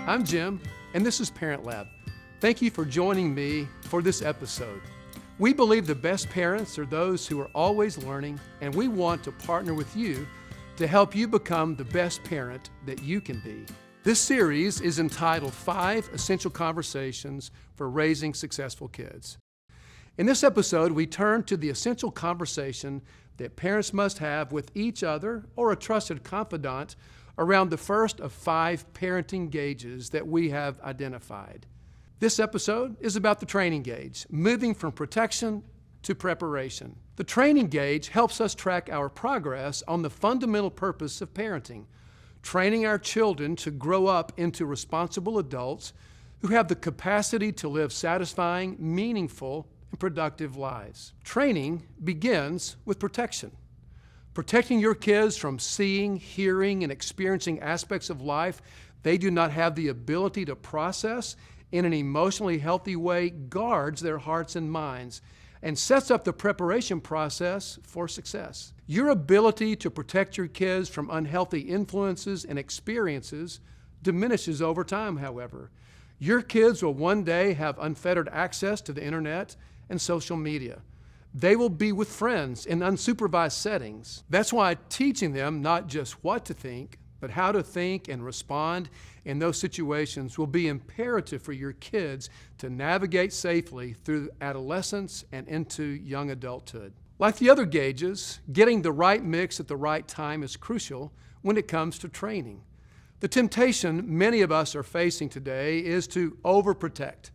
I'm Jim, and this is Parent Lab. Thank you for joining me for this episode. We believe the best parents are those who are always learning, and we want to partner with you to help you become the best parent that you can be. This series is entitled 5 Essential Conversations for Raising Successful Kids. In this episode, we turn to the essential conversation that parents must have with each other or a trusted confidant around the first of 5 parenting gauges that we have identified. This episode is about the training gauge, moving from protection to preparation. The training gauge helps us track our progress on the fundamental purpose of parenting, training our children to grow up into responsible adults who have the capacity to live satisfying, meaningful, and productive lives. Training begins with protection. Protecting your kids from seeing, hearing, and experiencing aspects of life they do not have the ability to process in an emotionally healthy way guards their hearts and minds and sets up the preparation process for success. Your ability to protect your kids from unhealthy influences and experiences diminishes over time, however. Your kids will one day have unfettered access to the internet and social media. They will be with friends in unsupervised settings. That's why teaching them not just what to think, but how to think and respond in those situations will be imperative for your kids to navigate safely through adolescence and into young adulthood. Like the other gauges, getting the right mix at the right time is crucial when it comes to training. The temptation many of us are facing today is to overprotect.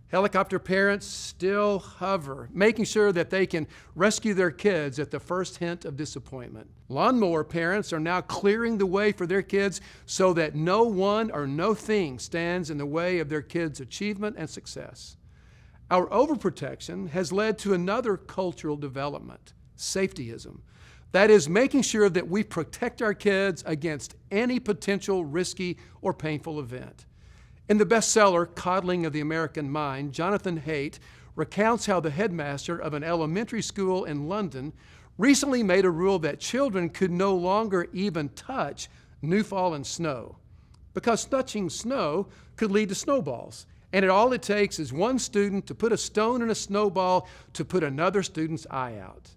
Helicopter parents still hover, making sure that they can rescue their kids at the first hint of disappointment. Lawnmower parents are now clearing the way for their kids so that no one or no thing stands in the way of their kids' achievement and success. Our overprotection has led to another cultural development, safetyism. That is, making sure that we protect our kids against any potential risky or painful event. In the bestseller, Coddling of the American Mind, Jonathan Haidt recounts how the headmaster of an elementary school in London recently made a rule that children could no longer even touch new fallen snow because touching snow could lead to snowballs. And all it takes is one student to put a stone in a snowball to put another student's eye out.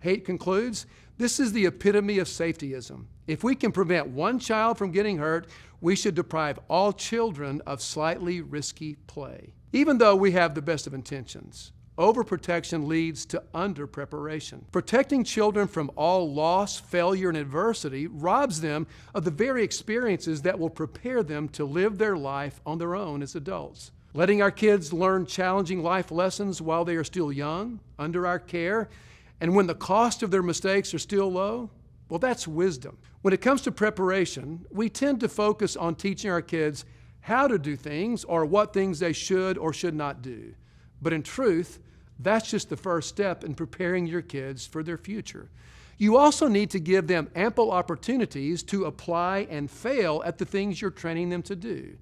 Haidt concludes, this is the epitome of safetyism. If we can prevent one child from getting hurt, we should deprive all children of slightly risky play. Even though we have the best of intentions, overprotection leads to under-preparation. Protecting children from all loss, failure, and adversity robs them of the very experiences that will prepare them to live their life on their own as adults. Letting our kids learn challenging life lessons while they are still young, under our care, and when the cost of their mistakes are still low, well, that's wisdom. When it comes to preparation, we tend to focus on teaching our kids how to do things or what things they should or should not do. But in truth, that's just the first step in preparing your kids for their future. You also need to give them ample opportunities to apply and fail at the things you're training them to do.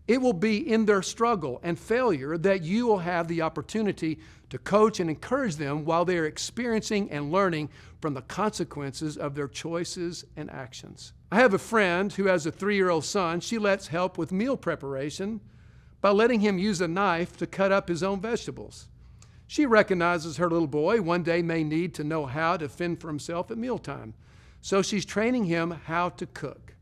It will be in their struggle and failure that you will have the opportunity to coach and encourage them while they are experiencing and learning from the consequences of their choices and actions. I have a friend who has a 3-year-old son. She lets help with meal preparation by letting him use a knife to cut up his own vegetables. She recognizes her little boy one day may need to know how to fend for himself at mealtime, so she's training him how to cook.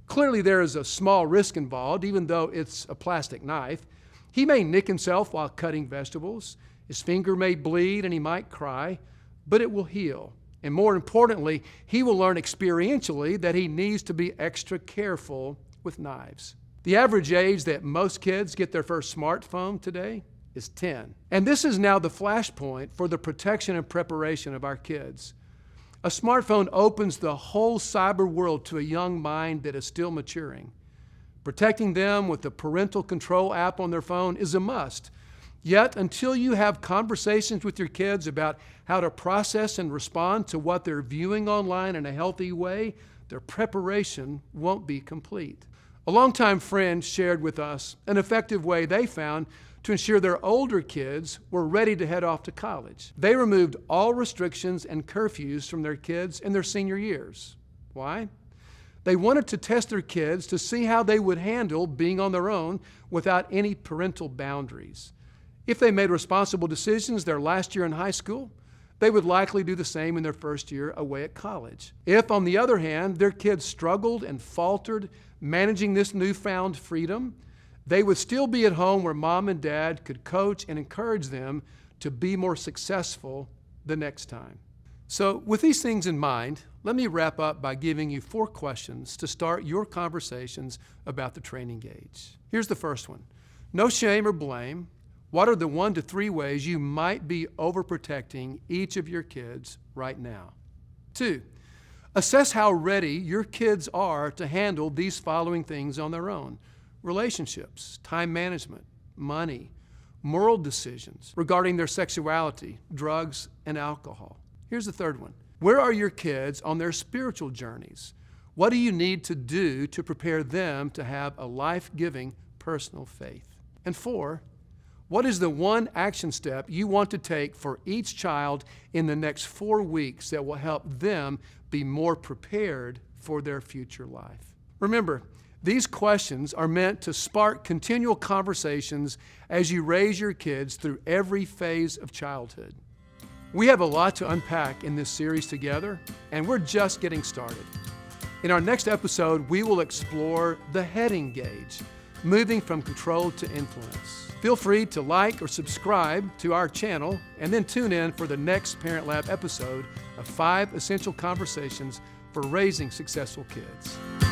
Clearly there is a small risk involved, even though it's a plastic knife. He may nick himself while cutting vegetables. His finger may bleed and he might cry, but it will heal. And more importantly, he will learn experientially that he needs to be extra careful with knives. The average age that most kids get their first smartphone today is 10. And this is now the flashpoint for the protection and preparation of our kids. A smartphone opens the whole cyber world to a young mind that is still maturing. Protecting them with the parental control app on their phone is a must. Yet, until you have conversations with your kids about how to process and respond to what they're viewing online in a healthy way, their preparation won't be complete. A longtime friend shared with us an effective way they found to ensure their older kids were ready to head off to college. They removed all restrictions and curfews from their kids in their senior years. Why? They wanted to test their kids to see how they would handle being on their own without any parental boundaries. If they made responsible decisions their last year in high school, they would likely do the same in their first year away at college. If, on the other hand, their kids struggled and faltered managing this newfound freedom, they would still be at home where mom and dad could coach and encourage them to be more successful the next time. So, with these things in mind, let me wrap up by giving you 4 questions to start your conversations about the training gauge. Here's the first one. No shame or blame. What are the 1 to 3 ways you might be overprotecting each of your kids right now? 2, assess how ready your kids are to handle these following things on their own: relationships, time management, money, moral decisions regarding their sexuality, drugs, and alcohol. Here's the third one. Where are your kids on their spiritual journeys? What do you need to do to prepare them to have a life-giving personal faith? And 4, what is the one action step you want to take for each child in the next 4 weeks that will help them be more prepared for their future life? Remember, these questions are meant to spark continual conversations as you raise your kids through every phase of childhood. We have a lot to unpack in this series together, and we're just getting started. In our next episode, we will explore the heading gauge, moving from control to influence. Feel free to like or subscribe to our channel, and then tune in for the next Parent Lab episode of 5 Essential Conversations for Raising Successful Kids.